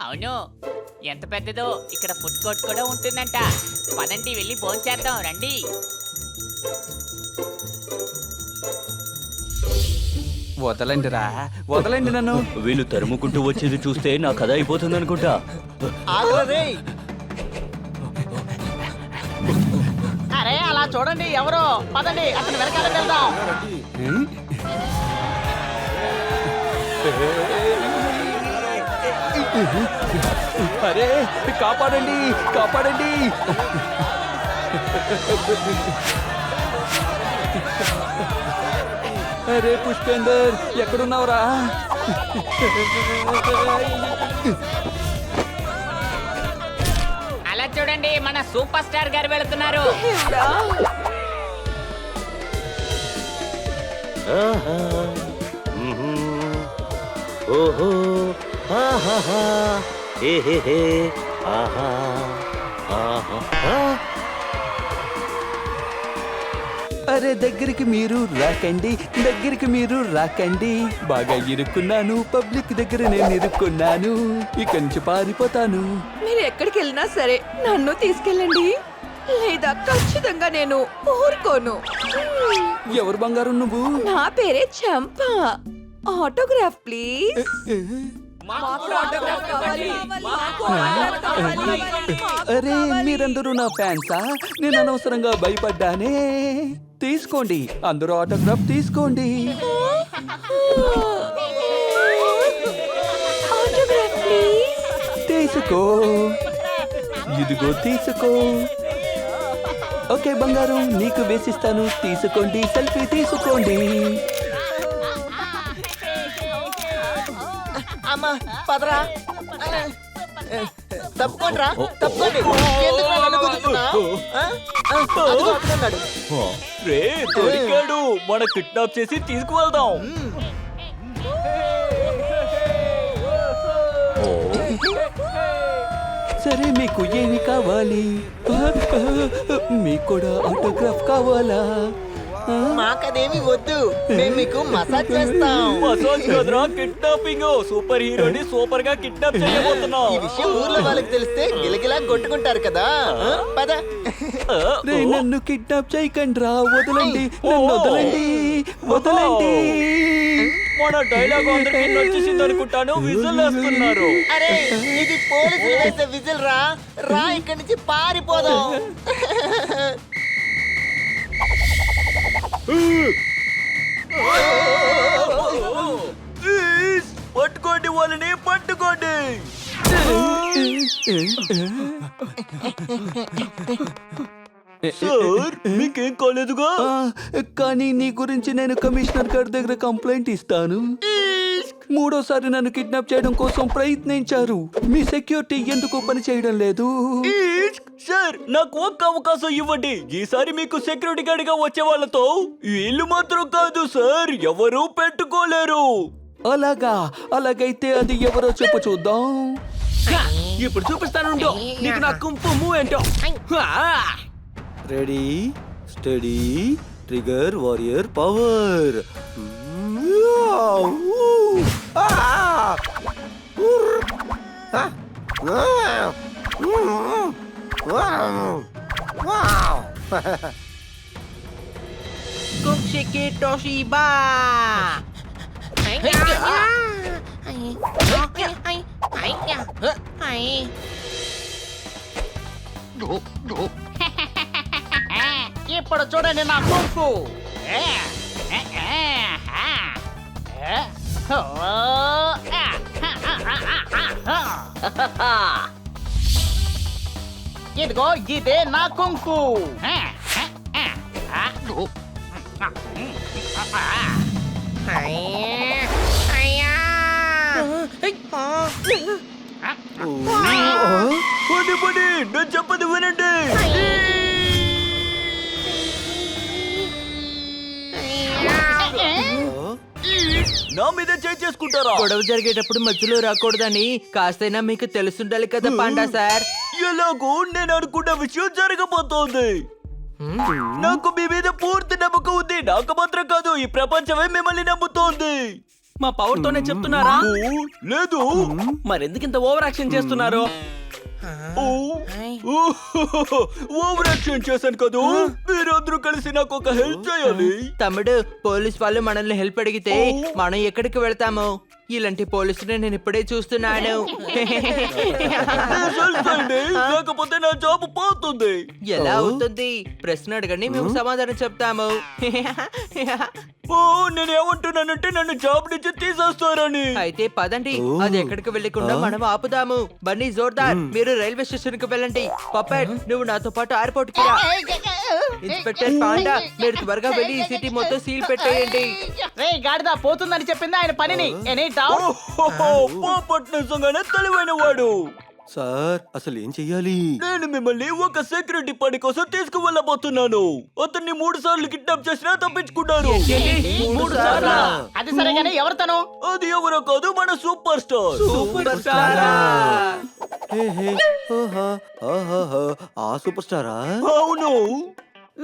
అవును, ఎంత పెద్దదో. ఇక్కడ ఫుడ్ కోర్ట్ కూడా ఉంటుందంట. పదండి, వెళ్ళి భోంచేద్దాం రండి. వదలండిరా, వదలండి నన్ను. వీళ్ళు తరుముకుంటూ వచ్చేది చూస్తే నా కథ అయిపోతుంది అనుకుంటా. అరే అలా చూడండి, ఎవరో. పదండి, అతని వెనకాల వెళ్దాం. అరే కాపాడండి, కాపాడండి. అరే పుష్పేందర్, ఎక్కడున్నావురా? అలా చూడండి, మన సూపర్ స్టార్ గారు వెళుతున్నారు. ఆహా, మ్హూ. ఓహో, ఆహాహా, ఏహేహే, ఆహా, ఆహా. అరే దగ్గరికి మీరు రాకండి, దగ్గరికి మీరు రాకండి. బాగా ఇరుక్కున్నాను, పబ్లిక్ దగ్గర నేను ఇరుక్కున్నాను. ఇక్కడి నుంచి పారిపోతాను. మీరు ఎక్కడికి వెళ్ళినా సరే నన్ను తీసుకెళ్ళండి, లేదా ఖచ్చితంగా నేను ఊరుకోను. ఎవరు బంగారం నువ్వు? నా పేరే చంప. Autograph please. అరే మీరందరూ నా ఫ్యాన్సా? నేను అనవసరంగా భయపడ్డానే. తీసుకోండి, అందరూ ఆటోగ్రాఫ్ తీసుకోండి. Autograph please. తీసుకో, ఇదిగో తీసుకో. ఓకే బంగారం, నీకు వేసిస్తాను. తీసుకోండి, సెల్ఫీ తీసుకోండి. అమ్మా పదరా. తప్పుకోండి రా, తప్పుకోండి. ఎందుకురా నన్ను గుద్దుతున్నావ్? ఆ? అదిగో అక్కడున్నాడు. రే దొరికాడు, మన కిడ్నాప్ చేసి తీసుకువెళ్దాం. సరే మీకు ఏమి కావాలి? మీకు కూడా ఆటోగ్రాఫ్ కావాలా? మాకదేమి వద్దు, మేము మీకు మసాజ్ చేస్తాం. మసాజ్ కదరా, కిడ్నాపింగ్. సూపర్ హీరోని సూపర్ గా కిడ్నాప్ చేయబోతున్నాం. ఈ విషయం ఊర్లో వాళ్ళకి తెలిస్తే గిలగిలా కొట్టుకుంటారు కదా. పద. రే నన్ను కిడ్నాప్ చేయకండి రా, వదలండి, నన్ను వదలండి, వదలండి. మన డైలాగ్ అందరికి నచ్చేసింది అనుకుంటాను. విజిల్ వేస్తున్నారు. అరే ఇది పోలీసులు వేసే విజిల్ రా. రా ఇక్కడి నుంచి పారిపోదాం. పట్టుకోండి, వాళ్ళని పట్టుకోండి. సార్ మీకేం కాలేదుగా? కానీ నీ గురించి నేను కమిషనర్ గారి దగ్గర కంప్లైంట్ ఇస్తాను. మూడోసారి నన్ను కిడ్నాప్ చేయడం కోసం ప్రయత్నించారు. మీ సెక్యూరిటీ ఎందుకు పని చేయడం లేదు? సార్ నాకు ఒక్క అవకాశం ఇవ్వండి. ఈసారి మీకు సెక్యూరిటీ గార్డ్ గా వచ్చే వాళ్ళతో వీళ్ళు మాత్రం కాదు సార్, ఎవరు పెట్టుకోలేరు. అలాగా? అలాగైతే అది ఎవరో చెప్పు చూద్దాం. ఇప్పుడు చూపిస్తాను, నీకు నా కుంపు మూవ్ ఏంటో. Ready, steady, trigger, warrior, power. కుక్షికి టోషిబా. ఇప్పుడు చూడండి నా కుంఫు. ఇదిగో ఇదే నా కుంఫు. పని పని, నేను చెప్పదు వినండి. నా మీద చేసుకుంటారా? గొడవ జరిగేటప్పుడు మధ్యలో రాకూడదని కాస్తైనా మీకు తెలుసుండాలి కదా పాండా సార్. ఎలాగో నేను అనుకున్న విషయం జరగబోతోంది. నాకు మీ మీద పూర్తి నమ్మకం ఉంది. నాకు మాత్రం కాదు, ఈ ప్రపంచమే మిమ్మల్ని నమ్ముతోంది. మా పవర్ తోనే చెప్తున్నారా? ఓ, లేదు. మరెందుకు ఇంత ఓవర్ యాక్షన్ చేస్తున్నారు? ఓవర్ యాక్షన్ చేశాను కదా. మీరందరూ కలిసి నాకు ఒక హెల్ప్ చేయాలి. తమ్ముడు, పోలీస్ వాళ్ళు మనల్ని హెల్ప్ అడిగితే మనం ఎక్కడికి వెళ్తాము? ఇలాంటి పోలీసుని నేను ఇప్పుడే చూస్తున్నాను. హెల్ప్ చేయండి, లేకపోతే నా జాబ్ పోతుంది. ఎలా అవుతుంది? ప్రశ్న అడగండి, మేము సమాధానం చెప్తాము. ఓ, నేను ఏమంటున్నానంటే నన్ను జాబ్ నుంచి తీసేస్తారని. అయితే పదండి, అది ఎక్కడికి వెళ్ళకుండా మనం ఆపుదాము. బన్నీ జోర్దార్, మీరు రైల్వే స్టేషన్ కి వెళ్ళండి. పప్పెట్, నువ్వు నాతో పాటు ఎయిర్పోర్ట్ కి రా. ఇన్స్పెక్టర్ పాండా, మీరు త్వరగా వెళ్ళి ఈ సిటీ మొత్తం సీల్ పెట్టేయండి. రే గాడిద, పోతుందని చెప్పింది ఆయన పనిని. Any doubt? పోపట్ నిజంగానే తెలివైన వాడు. సార్ అసలు ఏం చెయ్యాలి? నేను మిమ్మల్ని ఒక సెక్యూరిటీ పని కోసం తీసుకువెళ్ళబోతున్నాను. అతన్ని 3 సార్లు కిడ్నాప్ చేసినా తప్పించుకున్నారు. 3 సార్లా? అది సరే గానీ ఎవరు తను? అది ఎవరో కాదు, మన సూపర్ స్టార్. సూపర్ స్టారా? హే, హే, ఆహా, ఆహాహా, ఆ సూపర్ స్టారా? అవును.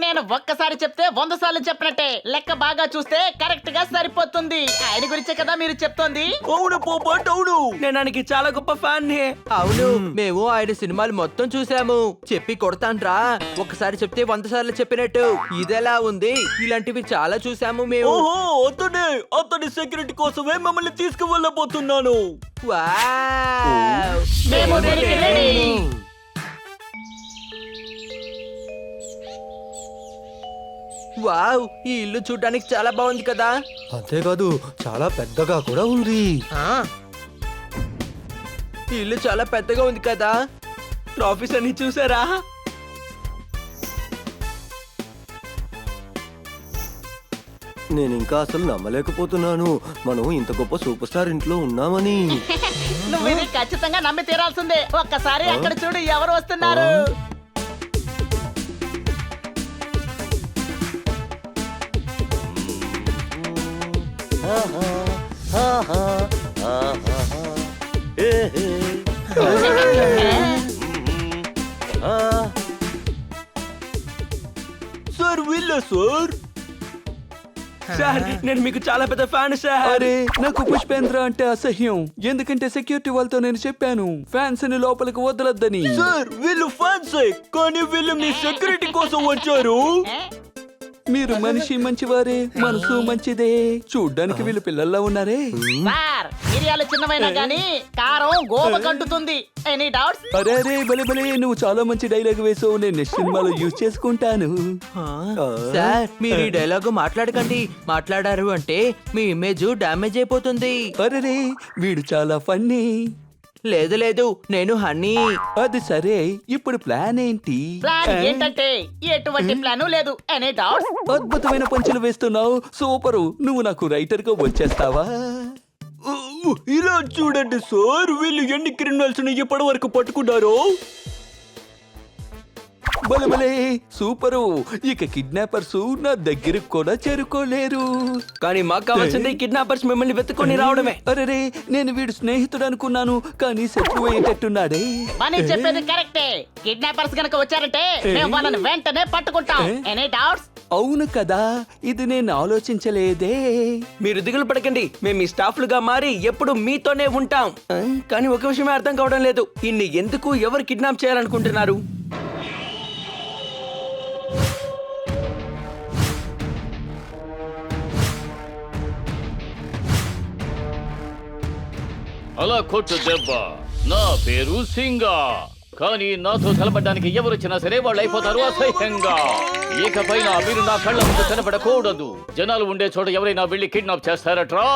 నేను ఒక్కసారి చెప్తే 100 సార్లు చెప్పినట్టే. లెక్క బాగా చూస్తే కరెక్ట్ గా సరిపోతుంది. ఆయన గురించే కదా మీరు చెప్తోంది? అవును పోపట్, అవును. నేను ఆయనకి చాలా గొప్ప ఫ్యాన్. అవును, మేము ఆయన సినిమాలు మొత్తం చూసాము. చెప్పి కొడతాన్రా. ఒకసారి చెప్తే 100 సార్లు చెప్పినట్టు. ఇదెలా ఉంది? ఇలాంటివి చాలా చూసాము మేము. ఓహో, అతని సెక్యూరిటీ కోసమే మిమ్మల్ని తీసుకువెళ్ళబోతున్నాను. వావ్! మేము రెడీ. వావ్, ఈ ఇల్లు చూడడానికి చాలా బాగుంది కదా. అంతేకాదు చాలా పెద్దగా కూడా ఉంది. ఈ ఇల్లు చాలా పెద్దగా ఉంది కదా. ట్రాఫీస్ అన్ని చూసారా? నేను ఇంకా అసలు నమ్మలేకపోతున్నాను మనం ఇంత గొప్ప సూపర్ స్టార్ ఇంట్లో ఉన్నామని. నువ్వు ఇది ఖచ్చితంగా నమ్మి తీరాల్సిందే. ఒక్కసారి అక్కడ చూడు, ఎవరు వస్తున్నారు. సార్ వీళ్ళ సార్. సార్, నేను మీకు చాలా పెద్ద ఫ్యాన్ సార్. అరే, నాకు పుష్పేంద్ర అంటే అసహ్యం. ఎందుకంటే సెక్యూరిటీ వాళ్ళతో నేను చెప్పాను ఫ్యాన్స్ ని లోపలికి వదలొద్దని. సార్ వీళ్ళు ఫ్యాన్సే, కానీ వీళ్ళు మీ సెక్యూరిటీ కోసం వచ్చారు. మీరు మనిషి మంచివారే, మనసు మంచిదే. చూడ్డానికి వీళ్ళు పిల్లల్లా ఉన్నారే. సార్, మిరియాలు చిన్నవైనా గానీ కారం గోప కంటుతుంది. Any doubts? అరే అరే, భలే భలే, నువ్వు చాలా మంచి డైలాగ్ వేసావు. నేను నెక్స్ట్ సినిమాలో యూజ్ చేసుకుంటాను. సార్, మీరు ఈ డైలాగు మాట్లాడకండి. మాట్లాడారు అంటే మీ ఇమేజ్ డ్యామేజ్ అయిపోతుంది. అరే, వీడు చాలా ఫన్నీ. లేదు లేదు, నేను హనీ. అది సరే, ఇప్పుడు ప్లాన్ ఏంటి? ప్లాన్ ఏంటంటే ఎటువంటి ప్లాన్ లేదు. Any doubts? అద్భుతమైన పంచులు వేస్తున్నావు, సూపరు. నువ్వు నాకు రైటర్ గా వచ్చేస్తావా? ఇలా చూడండి సార్, వీళ్ళు ఎన్ని క్రిమినల్స్ ని ఇప్పటి వరకు పట్టుకున్నారో. భలే భలే, సూపరు. ఇక కిడ్నాపర్స్ నా దగ్గరకు కూడా చేరుకోలేరు. కానీ మాకు కావాల్సింది కిడ్నాపర్స్ మిమ్మల్ని వెతుకొని రావడమే. అరే, నేను వీడు స్నేహితుడు అనుకున్నాను, కానీ శత్రువు అయ్యేటట్టున్నాడే. మనీ చెప్పేది కరెక్టే. కిడ్నాపర్స్ గనక వచ్చారంటే మేము వాళ్ళని వెంటనే పట్టుకుంటాం. Any doubts? అవును కదా, ఇది నేను ఆలోచించలేదే. మీరు దిగులు పడకండి, మేము మీ స్టాఫ్లుగా మారి ఎప్పుడు మీతోనే ఉంటాం. కానీ ఒక విషయమే అర్థం కావడం లేదు, ఇన్ని ఎందుకు ఎవరు కిడ్నాప్ చేయాలనుకుంటున్నారు? అలా కొట్టు దెబ్బ. నా పేరు సింగా, కానీ నాతో తలపడ్డానికి ఎవరొచ్చినా సరే వాళ్ళు అయిపోతారు అసహ్యంగా. ఇకపైన మీరు నా కళ్ళ ముందు కనపడకూడదు. జనాలు ఉండే చోట ఎవరైనా వెళ్ళి కిడ్నాప్ చేస్తారట్రా.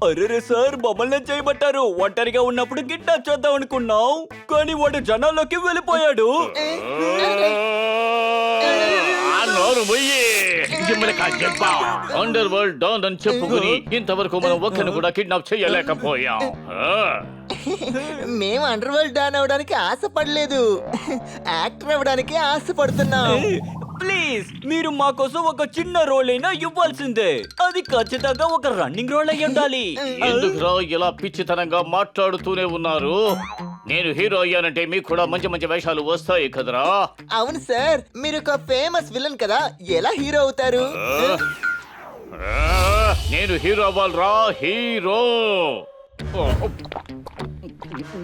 అరే సార్, మమ్మల్ని చేయబట్టారు. ఒంటరిగా ఉన్నప్పుడు కిడ్నాప్ చేద్దాం అనుకున్నాం, కానీ వాడు జనాల్లోకి వెళ్ళిపోయాడు. అండర్ వరల్డ్ డాన్ అని చెప్పుకుని ఇంతవరకు మనం ఒక్కరిని కూడా కిడ్నాప్ చేయలేకపోయాం. మేము అండర్ వరల్డ్ డాన్ అవడానికి ఆశపడలేదు, యాక్టర్ అవడానికి ఆశపడుతున్నాం. ప్లీజ్, మీరు మా కోసం ఒక చిన్న రోల్ అయినా ఇవ్వాల్సిందే. అది ఖచ్చితంగా ఒక రన్నింగ్ రోల్ అయి ఉండాలి. ఎందుకురా ఇలా పిచ్చితనంగా మాట్లాడుతూనే ఉన్నారు? నేను హీరో అయ్యానంటే మీకు కూడా మంచి మంచి వేషాలు వస్తాయి కదరా. అవును సార్, మీరు ఒక ఫేమస్ విలన్ కదా, ఎలా హీరో అవుతారు? నేను హీరో అవ్వాలరా, హీరో.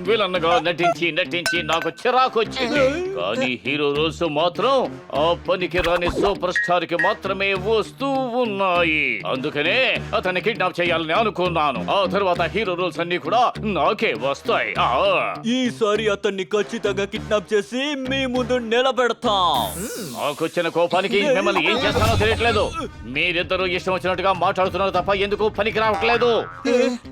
విలన్గా నటించి నటించి నాకు చిరాకు వచ్చింది. కానీ హీరో రోల్స్ మాత్రం ఆ పనికి రాని సూపర్ స్టార్ కి మాత్రమే వస్తూ ఉన్నాయి. అందుకనే అతన్ని కిడ్నాప్ చేయాలని అనుకున్నాను. ఆ తర్వాత హీరో రోల్స్ అన్ని కూడా నాకే వస్తాయి. ఈసారి అతన్ని ఖచ్చితంగా కిడ్నాప్ చేసి మీ ముందు నిలబెడతాం. నాకొచ్చిన కోపానికి మిమ్మల్ని ఏం చేస్తానో తెలియట్లేదు. మీరిద్దరూ ఇష్టం వచ్చినట్టుగా మాట్లాడుతున్నారు తప్ప ఎందుకు పనికి రావట్లేదు.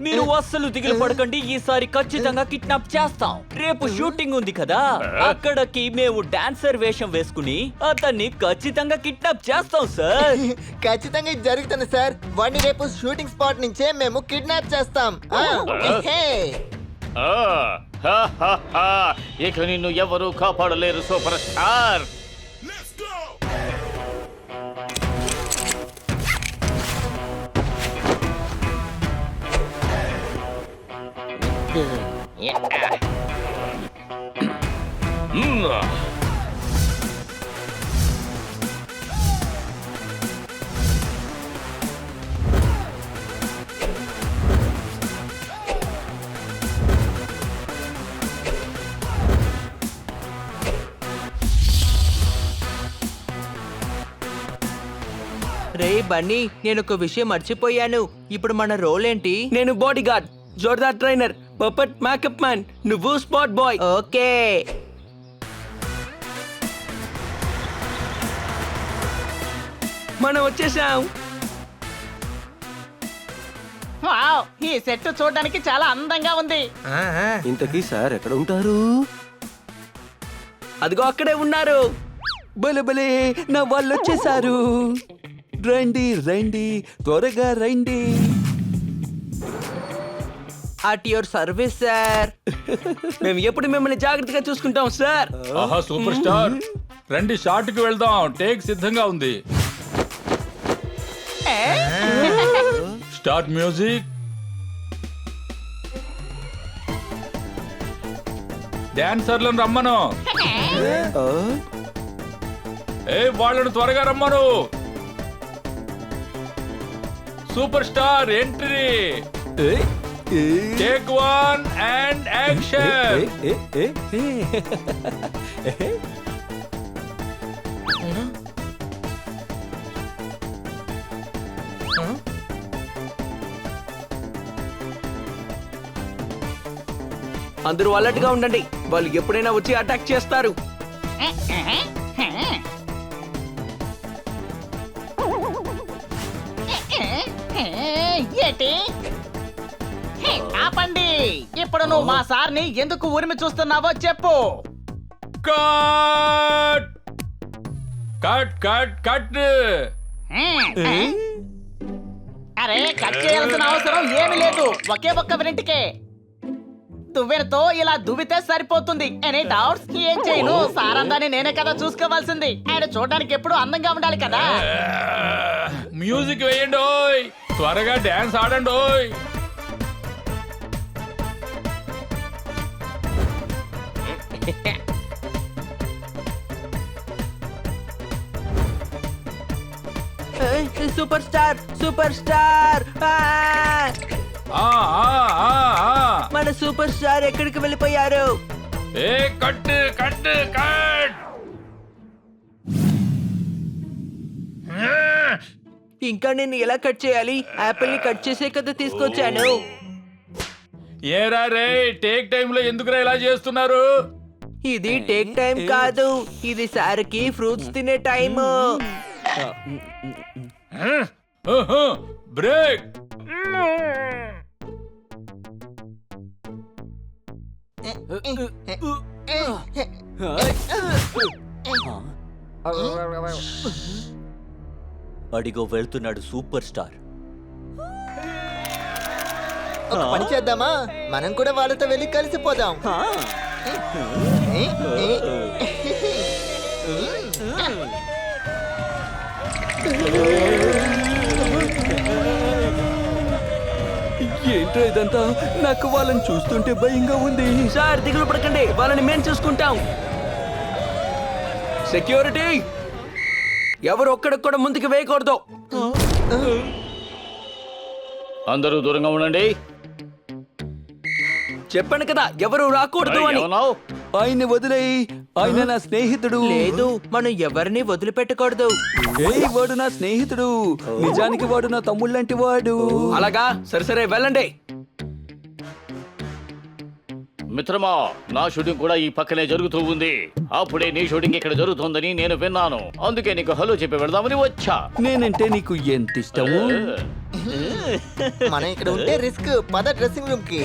మీరు అస్సలు దిగులు పడకండి, ఈసారి ఖచ్చితంగా కిడ్నాప్ చేస్తాం. రేపు షూటింగ్ ఉంది కదా, అక్కడికి మేము డాన్సర్ వేషం వేసుకుని అతన్ని ఖచ్చితంగా కిడ్నాప్ చేస్తాం సార్. ఖచ్చితంగా ఇది జరుగుతుంది సార్. వాడిని రేపు షూటింగ్ స్పాట్ నుంచే మేము కిడ్నాప్ చేస్తాం. ఇక నిన్ను ఎవరు కాపాడలేరు సూపర్ స్టార్. రే బన్నీ, నేను ఒక విషయం మర్చిపోయాను. ఇప్పుడు మన రోల్ ఏంటి? నేను బాడీ గార్డ్, జోర్దార్ ట్రైనర్, పపట్ మేకప్ మ్యాన్, నువ్వు స్పాట్ బాయ్. ఓకే. మనం వచ్చేసాం. వావ్, ఈ సెట్ చూడడానికి చాలా అందంగా ఉంది. ఇంతకీ సార్ ఎక్కడ ఉంటారు? అదిగో అక్కడే ఉన్నారు. భలే భలే, నా వాళ్ళు వచ్చేసారు. రండి రండి, త్వరగా రండి. At your service sir. మేము ఎప్పుడు మిమ్మల్ని జాగ్రత్తగా చూసుకుంటాం సార్. ఆహా సూపర్ స్టార్, రండి షాట్ కి వెళ్దాం. టేక్ సిద్ధంగా ఉంది. Start music. డాన్సర్లను రమ్మను. వాళ్ళను త్వరగా రమ్మను. Super star entry. Take 1 and action. అందరూ అలర్ట్ గా ఉండండి. వాళ్ళు ఎప్పుడైనా వచ్చి అటాక్ చేస్తారు. ఏంటి? ఆపండి. ఇప్పుడు నువ్వు మా సార్ని ఎందుకు ఉరిమి చూస్తున్నావో చెప్పు. Cut cut cut cut. అరే, కట్ చేయాల్సిన అవసరం ఏమీ లేదు. ఒకే ఒక్క మినిట్కే దువ్వెనతో ఇలా దువ్వితే సరిపోతుంది. Any doubts? ఏం చేయను, సార్ అందాన్ని నేనే కదా చూసుకోవాల్సింది. ఆయన చూడడానికి ఎప్పుడు అందంగా ఉండాలి కదా. మ్యూజిక్ వేయండి ఓయ్, త్వరగా డాన్స్ ఆడండి ఓయ్. Super star, super star. మన సూపర్ స్టార్ ఎక్కడికి వెళ్ళిపోయారు? ఏ కట్ కట్ కట్. ఇంకా నేను ఎలా కట్ చేయాలి? యాపిల్ ని కట్ చేసే కదా తీసుకొచ్చాను. ఏరా రే, టేక్ టైం లో ఎందుకురా ఇలా చేస్తున్నారు? ఇది టేక్ టైం కాదు, ఇది సార్కి ఫ్రూట్స్ తినే టైం. బ్రేక్. అడిగో వెళ్తున్నాడు సూపర్ స్టార్. ఒక పని చేద్దామా, మనం కూడా వాళ్ళతో వెళ్ళి కలిసిపోదాం. ఏంటో ఇదంతా, నాకు వాళ్ళని చూస్తుంటే భయంగా ఉంది. సార్ దిగులు పడకండి, వాళ్ళని మేము చూసుకుంటాం. సెక్యూరిటీ, ఎవరు ఒక్కడికి కూడా ముందుకు వేయకూడదు. అందరూ దూరంగా ఉండండి. చెప్పాను కదా ఎవరు రాకూడదు అని. ఏమన్నావ్? ఆయన్ని వదిలేయి, ఆయన నా స్నేహితుడు. లేదు, మనం ఎవరిని వదిలిపెట్టకూడదు. ఏయ్, వాడు నా స్నేహితుడు. నిజానికి వాడు నా తమ్ముళ్ళంటి వాడు. అలాగా, సరే సరే వెళ్ళండి. మిత్రమా, నా షూటింగ్ కూడా ఈ పక్కనే జరుగుతూ ఉంది. అప్పుడే నీ షూటింగ్ ఇక్కడ జరుగుతుందని నేను విన్నాను. అందుకే నీకు హలో చెప్పి వెళ్దామని వచ్చా. నేనంటే నీకు ఎంత ఇష్టము. మనం ఇక్కడ ఉంటే రిస్క్. పద డ్రెస్సింగ్ రూమ్ కి.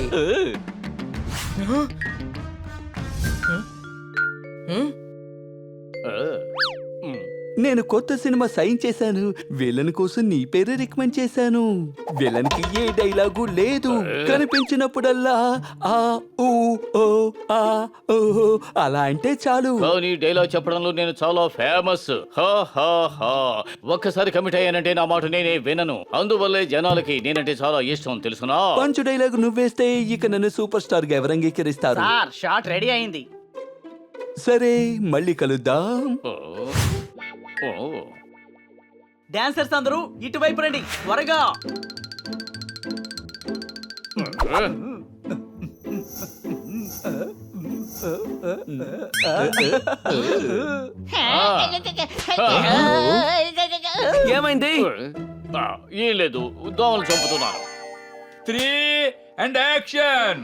నేను కొత్త సినిమా సైన్ చేశాను. విలన్ కోసం నీ పేరే రికమెండ్ చేశాను. విలన్ కి ఏ డైలాగు లేదు. కనిపించినప్పుడల్లా ఆ ఊ ఓ ఆ ఓ అలా అంటే చాలు. కానీ డైలాగ్ చెప్పడంలో నేను చాలా ఫేమస్. ఒక్కసారి కమిట్ అయ్యానంటే నా మాట నేనే వినను. అందువల్లే జనాలకి నేనంటే చాలా ఇష్టం, తెలుసునా? పంచు డైలాగ్ నువ్వేస్తే ఇక నన్ను సూపర్ స్టార్ గా ఎవరు అంగీకరిస్తారు? సార్ షాట్ రెడీ అయింది. సరే, మళ్ళీ కలుద్దాం. డాన్సర్స్ అందరూ ఇటువైపు రండి త్వరగా. ఏమైంది? ఏం లేదు, దోమలు చంపుతున్నాను. 3 and action.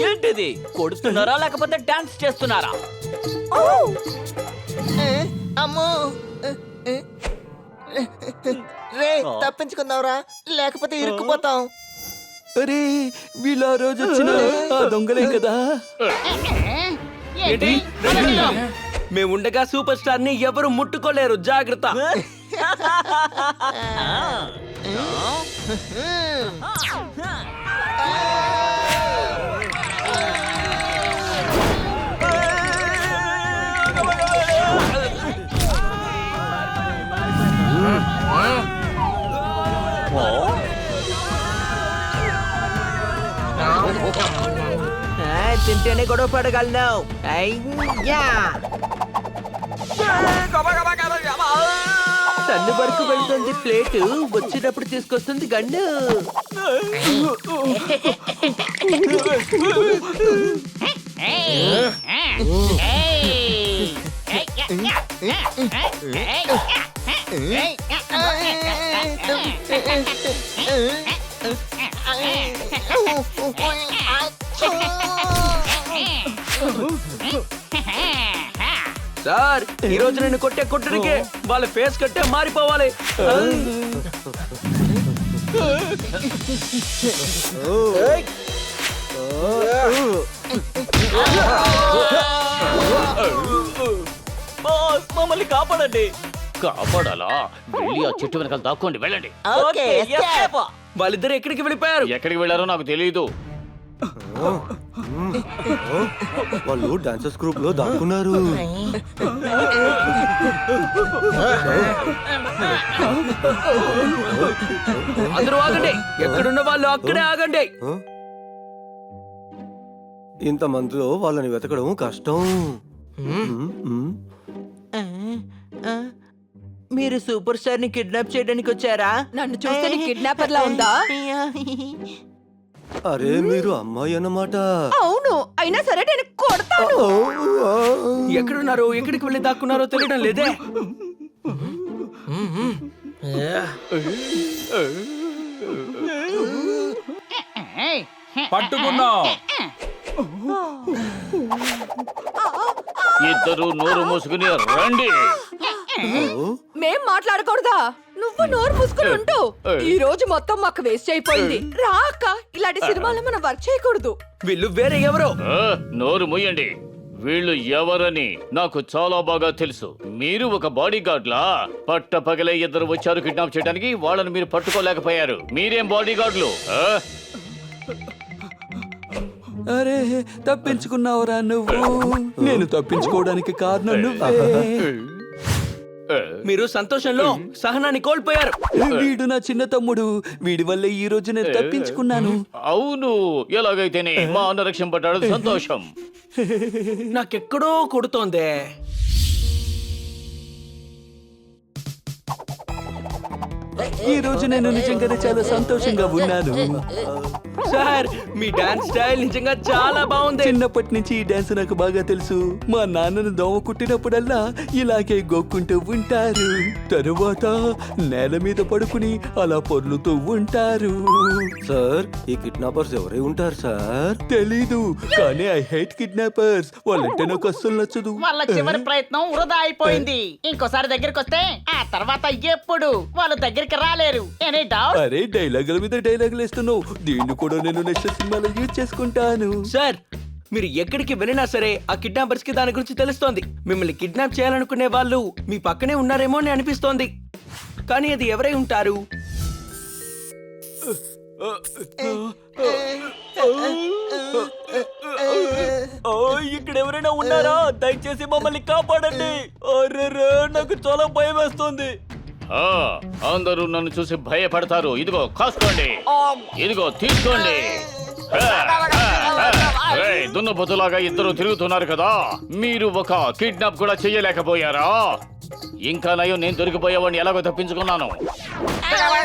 ఏంటిది? కొడుతున్నారా లేకపోతే డాన్స్ చేస్తున్నారా? అమ్మో, రే తప్పించుకుందాంరా, లేకపోతే ఇరుక్కుపోతాం. అరే, వీళ్ళు ఆ రోజు వచ్చిన ఆ దొంగలే కదా. ఏంటి? మేముండగా సూపర్ స్టార్ ని ఎవరు ముట్టుకోలేరు, జాగ్రత్త. తింటేనే గొడవ పడగలను. తన్ను వరకు వెళ్తుంది ప్లేటు, వచ్చినప్పుడు తీసుకొస్తుంది గన్ను. సార్, ఈ రోజు నేను కొట్టే కొట్టడికే వాళ్ళ ఫేస్ కట్టే మారిపోవాలి. బాస్, మమ్మల్ని కాపాడండి. కాపాడాలా? వెళ్ళి ఆ చెట్టు వెనకాల దాక్కోండి, వెళ్ళండి. Okay, escape. వాళ్ళిద్దరు ఎక్కడికి వెళ్ళిపోయారు? ఎక్కడికి వెళ్ళారో నాకు తెలియదు. వాళ్ళు డాన్సర్స్ గ్రూప్ లో దాక్కున్నారు. అందరూ ఆగండి, ఎక్కడున్న వాళ్ళు అక్కడే ఆగండి. ఇంత మందిలో వాళ్ళని వెతకడం కష్టం. మీరు సూపర్ స్టార్ ని కిడ్నాప్ చేయడానికి వచ్చారా? నన్ను చూస్తే కిడ్నాపర్ లా ఉందా? అరే, మీరు అమ్మాయి అన్నమాట. అవును, అయినా సరే నేను కొడతాను. ఎక్కడున్నారు, ఎక్కడికి వెళ్ళి దాక్కున్నారో తెలియడం లేదే. పట్టుకున్నాం. ఇద్దరు నోరు మూసుకుని రండి. మేం మాట్లాడకూడదా? నువ్వు నోరు మూసుకుని ఉండు. ఈ రోజు మొత్తం మాకు వేస్ట్ అయిపోయింది. రాక ఇలాంటి సినిమాలో మనం వర్క్ చేయకూడదు. వీళ్ళు వేరే ఎవరో. నోరు మూయండి. వీళ్ళు ఎవరని నాకు చాలా బాగా తెలుసు. మీరు ఒక బాడీ గార్డ్లా? పట్ట పగలే ఇద్దరు వచ్చారు కిడ్నాప్ చేయడానికి. వాళ్ళని మీరు పట్టుకోలేకపోయారు. మీరేం బాడీ గార్డ్లు? అరే తప్పించుకున్నావురా నువ్వు. నేను తప్పించుకోవడానికి కారణం నువ్వే. మీరు సంతోషంలో సహనాన్ని కోల్పోయారు. వీడు నా చిన్న తమ్ముడు. వీడి వల్ల ఈ రోజు నేను తప్పించుకున్నాను. అవును, ఎలాగైతేనే మా అన్న రక్షింపడ్డాడు, సంతోషం. నాకెక్కడో కొడుతోందే. ఈ రోజు నేను నిజంగానే చాలా సంతోషంగా ఉన్నాను. సార్, మీ డాన్స్ స్టైల్ నిజంగా చాలా బాగుంది. చిన్నప్పటి నుంచి ఈ డాన్స్ నాకు బాగా తెలుసు. మా నాన్నను దోమ కుట్టినప్పుడల్లా ఇలాగే గోక్కుంటూ ఉంటారు. తరువాత నేల మీద పడుకుని అలా పొర్లుతూ ఉంటారు. సార్, ఈ కిడ్నాపర్స్ ఎవరై ఉంటారు సార్? తెలీదు, కానీ ఐ హేట్ కిడ్నాపర్స్. వాళ్ళంటే నాకు అస్సలు నచ్చదు. వాళ్ళ చివరి ప్రయత్నం వృధా అయిపోయింది. ఇంకోసారి దగ్గరికి వస్తే ఆ తర్వాత ఎప్పుడు వాళ్ళు దగ్గరికి రాలేరు. Any doubt? అరే డైలాగుల మీద డైలాగులు వేస్తున్నావు. దీన్ని కూడా నేను నెక్స్ట్ సినిమాలో యూజ్ చేసుకుంటాను. సార్, మీరు ఎక్కడికి వెళ్ళినా సరే ఆ కిడ్నాపర్స్ కి దాని గురించి తెలుస్తోంది. మిమ్మల్ని కిడ్నాప్ చేయాలనుకునే వాళ్ళు మీ పక్కనే ఉన్నారేమో అని అనిపిస్తోంది. కానీ అది ఎవరై ఉంటారు? ఇక్కడ ఎవరైనా ఉన్నారా? దయచేసి మమ్మల్ని కాపాడండి. అరెరే, నాకు చాలా భయం వేస్తుంది. ఆ, అందరూ నన్ను చూసి భయపడతారు. ఇదిగో కాసుకోండి, ఇదిగో తీసుకోండి. దున్నపోతులాగా ఇద్దరు తిరుగుతున్నారు కదా, మీరు ఒక కిడ్నాప్ కూడా చెయ్యలేకపోయారా? ఇంకా నయం, నేను దొరికిపోయేవాడిని ఎలాగో తప్పించుకున్నాను.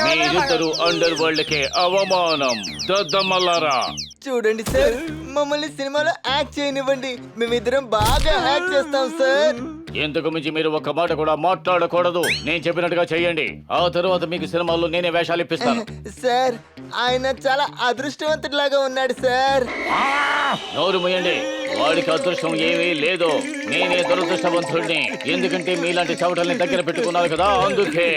మీరిద్దరు అండర్ వరల్డ్ కే అవమానం, దద్దమ్మలారా. చూడండి సార్, మమ్మల్ని సినిమాలో యాక్ట్ చేయనివ్వండి. మేమిద్దరం బాగా యాక్ట్ చేస్తాం సార్. ఇంతకు మించి మీరు ఒక్క మాట కూడా మాట్లాడకూడదు. నేను చెప్పినట్టుగా చెయ్యండి. ఆ తరువాత మీకు సినిమాల్లో నేనే వేషాలు ఇప్పిస్తాను. సార్, ఆయన చాలా అదృష్టవంతుడిలాగా ఉన్నాడు సార్. నోరు మూయండి. వాడికి అదృష్టం ఏమీ లేదు. నేనే దురదృష్టవంతుడిని. ఎందుకంటే మీలాంటి చవటల్ని దగ్గర పెట్టుకున్నారు కదా, అందుకే.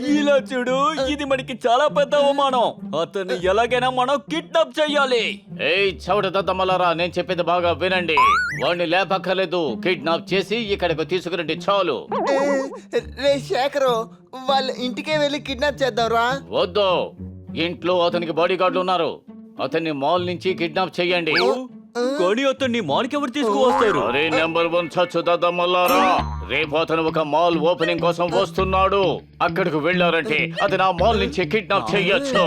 ఇలా చూడు, ఇది మనకి చాలా పెద్ద అవమానం. అతన్ని ఎలాగైనా మనం కిడ్నాప్ చెయ్యాలి. ఏయ్ చవట దద్దమ్మలారా, నేను చెప్పేది బాగా వినండి. వాడిని లేపక్కర్లేదు, కిడ్నాప్ చేసి ఇక్కడికి తీసుకురండి చాలు. రే శేఖరు, వాళ్ళ ఇంటికే వెళ్ళి కిడ్నాప్ చేద్దాం రా. వద్దు, ఇంట్లో అతనికి బాడీ గార్డులు ఉన్నారు. అతన్ని మాల్ నుంచి కిడ్నాప్ చెయ్యండి. కానీ అతన్ని మాల్కి ఎవరు తీసుకువస్తారు? అరే నెంబర్ 1 చచ్చు దద్దమ్మలారా, రేపు అతను ఒక మాల్ ఓపెనింగ్ కోసం వస్తున్నాడు. అక్కడికి వెళ్ళారంటే అతను ఆ మాల్ నుంచి కిడ్నాప్ చెయ్యొచ్చు.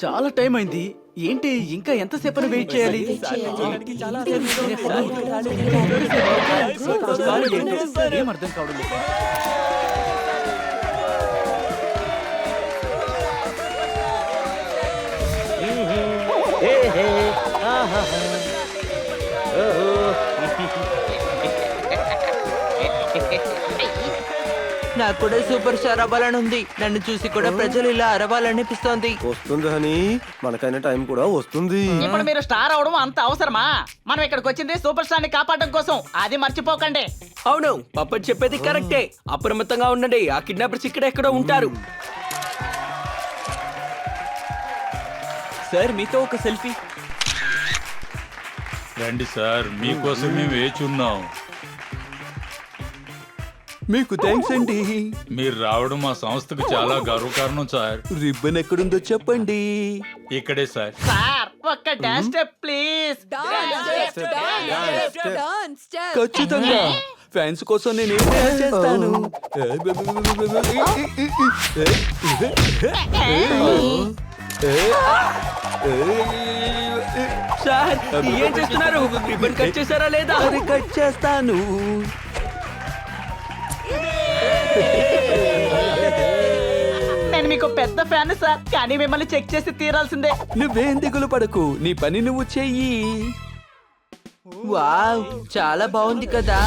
చాలా టైం అయింది. ఏంటి ఇంకా ఎంతసేపు వెయిట్ చేయాలి? ఏం అర్థం కావడం లేదు. నాకు కూడా సూపర్ స్టార్ అవ్వాలని ఉంది. నన్ను చూసి కూడా ప్రజలు ఇలా అరవాలనిపిస్తోంది. వస్తుంది అని మనకైనా టైం కూడా వస్తుంది. ఇప్పుడు మీరు స్టార్ అవడం అంత అవసరమా? మనం ఇక్కడికి వచ్చింది సూపర్ స్టార్ ని కాపాడడం కోసం, అది మర్చిపోకండి. అవును, పప్పటి చెప్పేది కరెక్టే. అప్రమత్తంగా ఉండండి, ఆ కిడ్నాపర్స్ ఇక్కడ ఎక్కడో ఉంటారు. సార్, మీతో ఒక సెల్ఫీ. రండి సార్, మీకోసం మేము వేచి ఉన్నాం. మీకు థ్యాంక్స్ అండి. మీరు రావడం మా సంస్థకు చాలా గర్వకారణం సార్. రిబ్బన్ ఎక్కడుందో చెప్పండి. ఇక్కడే సార్. సార్, ఒక్క డాన్స్ స్టెప్ ప్లీజ్. ఖచ్చితంగా ఫ్యాన్స్ కోసం నేను ఏమైనా చేస్తాను. సార్, ఏం చేస్తున్నారు? రిబ్బన్ కట్ చేశారా లేదా? అది కట్ చేస్తాను. నేను మీకు పెద్ద ఫ్యాన్ సార్, కానీ మిమ్మల్ని చెక్ చేసి తీరాల్సిందే. నువ్వేం దిగులు పడకు, నీ పని నువ్వు చెయ్యి. వావ్, చాలా బాగుంది కదా.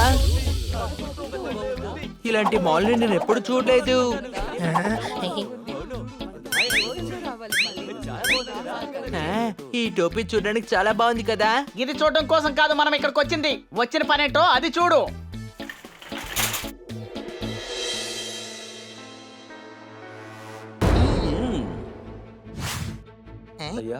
ఇలాంటి మాల్ ని నేను ఎప్పుడు చూడలేదు. ఈ టోపీ చూడడానికి చాలా బాగుంది కదా. ఇది చూడడం కోసం కాదు మనం ఇక్కడికి వచ్చింది. వచ్చిన పనేంటో అది చూడు. అయ్యా,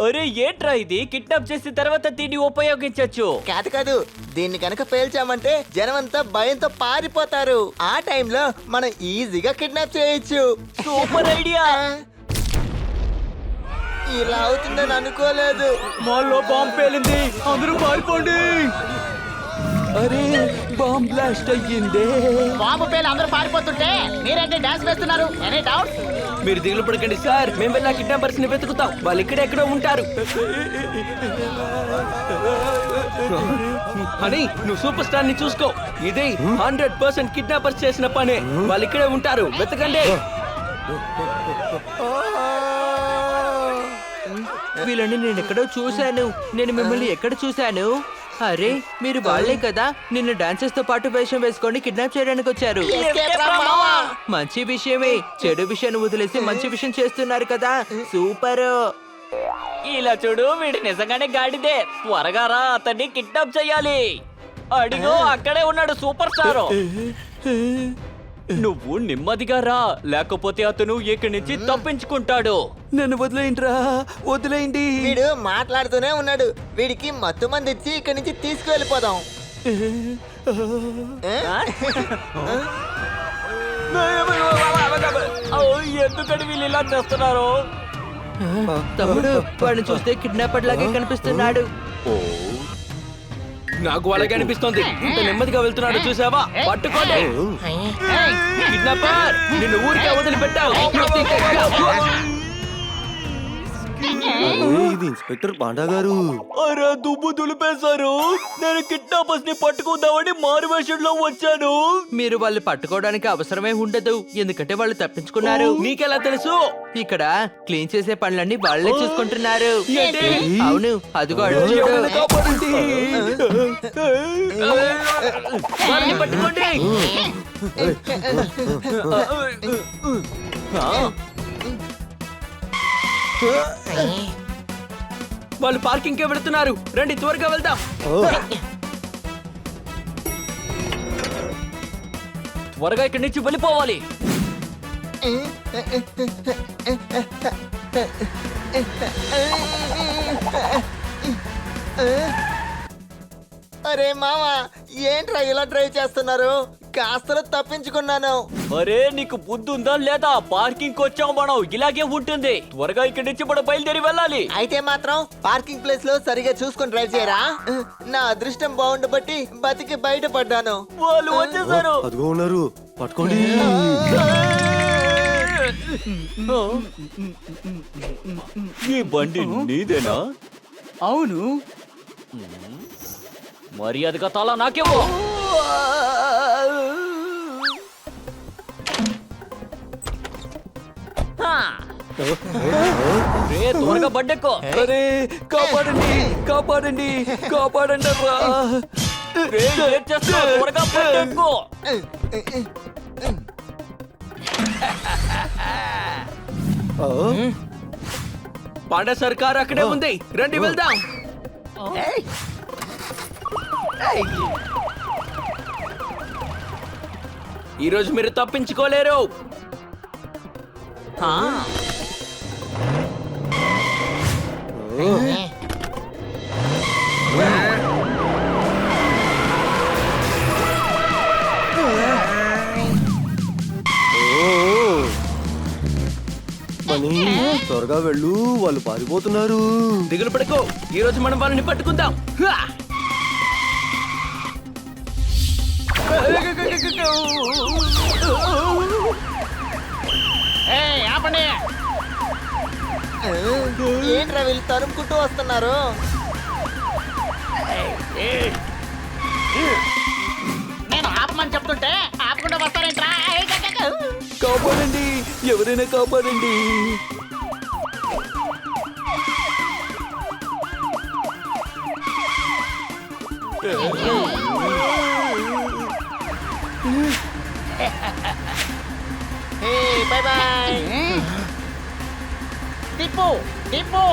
అరే ఏంట్రా ఇది? కిడ్నాప్ చేసిన తర్వాత దీన్ని ఉపయోగించొచ్చు. కాదు కాదు, దీన్ని కనుక పేల్చామంటే జనమంతా భయంతో పారిపోతారు. ఆ టైంలో మనం ఈజీగా కిడ్నాప్ చేయొచ్చు. Super idea. ఇలా అవుతుందని అనుకోలేదు. మాల్లో బాంబు పేలింది, అందరూ పారిపోండి. అరే బాంబ్ బ్లాస్ట్ అయ్యిందే. బాంబు పేలు అందరూ పారిపోతుంటే మీరేంటి డాన్స్ వేస్తున్నారు? Any doubt? మీరు దిగులు పడకండి సార్, మేము వెళ్ళి కిడ్నాపర్స్ ని వెతుకుతాం. వాళ్ళు ఇక్కడెక్కడో ఉంటారు. అని నువ్వు సూపర్ స్టార్ ని చూసుకో. ఇది 100% కిడ్నాపర్స్ చేసిన పనే. వాళ్ళు ఇక్కడే ఉంటారు, వెతకండి. వీళ్ళని నేను ఎక్కడో చూశాను. నేను మిమ్మల్ని ఎక్కడ చూశాను? అరే మీరు వాళ్ళే కదా నిన్ను డాన్సర్స్ తో పాటు వేషం వేసుకొని కిడ్నాప్ చేయడానికి వచ్చారు. మంచి విషయమే. చెడు విషయాన్ని వదిలేసి మంచి విషయం చేస్తున్నారు కదా. సూపర్. ఇలా చూడు, వీడు నిజంగానే గాడిదే. త్వరగా రా, అతన్ని కిడ్నాప్ చెయ్యాలి. అడిగో అక్కడే ఉన్నాడు సూపర్ స్టార్. నువ్వు నెమ్మదిగా రా, లేకపోతే అతను ఇక్కడి నుంచి తప్పించుకుంటాడు. నన్ను వదిలేయండిరా, వదిలేయండి. వీడు మాట్లాడుతూనే ఉన్నాడు. వీడికి మత్తు మంది ఇచ్చి ఇక్కడి నుంచి తీసుకువెళ్ళిపోదాం. ఎందుకని వీళ్ళు ఇలా చేస్తున్నారు? తమ్ముడు వాడిని చూస్తే కిడ్నాపర్ లాగే కనిపిస్తున్నాడు. నాకు అలాగే అనిపిస్తోంది. ఇంత నెమ్మదిగా వెళ్తున్నాడు చూసావా? పట్టుకోండి. కిడ్నాపర్ నిన్ను ఊరికే వదిలిపెట్టావు. ఇది ఇన్స్పెక్టర్ పాండా గారు. అరే దుమ్ము దులిపేశారు. నేను కిడ్నాపర్స్ ని పట్టుకుందామని మారువేషంలో వచ్చాను. మీరు వాళ్ళు పట్టుకోవడానికి అవసరమే ఉండదు, ఎందుకంటే వాళ్ళు తప్పించుకున్నారు. నీకెలా తెలుసు? ఇక్కడ క్లీన్ చేసే పనులన్నీ వాళ్ళే చూసుకుంటున్నారు. అవును, అదిగో అడుగు చూడు. వాళ్ళని పట్టుకోండి. వాళ్ళు పార్కింగ్ కే వెళుతున్నారు. రండి త్వరగా వెళ్దాం. త్వరగా ఇక్కడి నుంచి వెళ్ళిపోవాలి. అరే మామా, ఏంట్రా ఇలా డ్రైవ్ చేస్తున్నారు? కాస్తలో తప్పించుకున్నాను. అరే నీకు బుద్ధి ఉందా లేదా? పార్కింగ్ వచ్చాం మనం, ఇలాగే ఉంటుంది. త్వరగా ఇక్కడి నుంచి మనం బయలుదేరి వెళ్ళాలి. అయితే మాత్రం పార్కింగ్ ప్లేస్ లో సరిగా చూసుకొని డ్రైవ్ చేయరా? నా అదృష్టం బాగుండబట్టి బతికి బయటపడ్డాను. వాళ్ళు వచ్చేసారు. అదిగో ఉన్నారు, పట్టుకోండి. ఈ బండి నీదేనా? అవును. మర్యాదగా తాళా నాకేవో. త్వరగా బండెక్కో. అరే కాపాడండి, కాపాడండి, కాపాడండి రా. ఏం చేస్తున్నావ్? త్వరగా బండెక్కో. పాండా సర్కార్ అక్కడే ఉంది. రండి వెళ్దాం. ఈ రోజు మీరు తప్పించుకోలేరు. మనీ త్వరగా వెళ్ళు, వాళ్ళు పారిపోతున్నారు. దిగులు పడుకో, ఈ రోజు మనం వాళ్ళని పట్టుకుందాం. హా! ఆపండి. ఏంట్రా వీళ్ళు తరుముకుంటూ వస్తున్నారు? నేను ఆపమని చెప్తుంటే ఆపకుండా వస్తారేంట్రా? కాపాడండి, ఎవరైనా కాపాడండి. Bye boy. తిప్పు తిప్పు.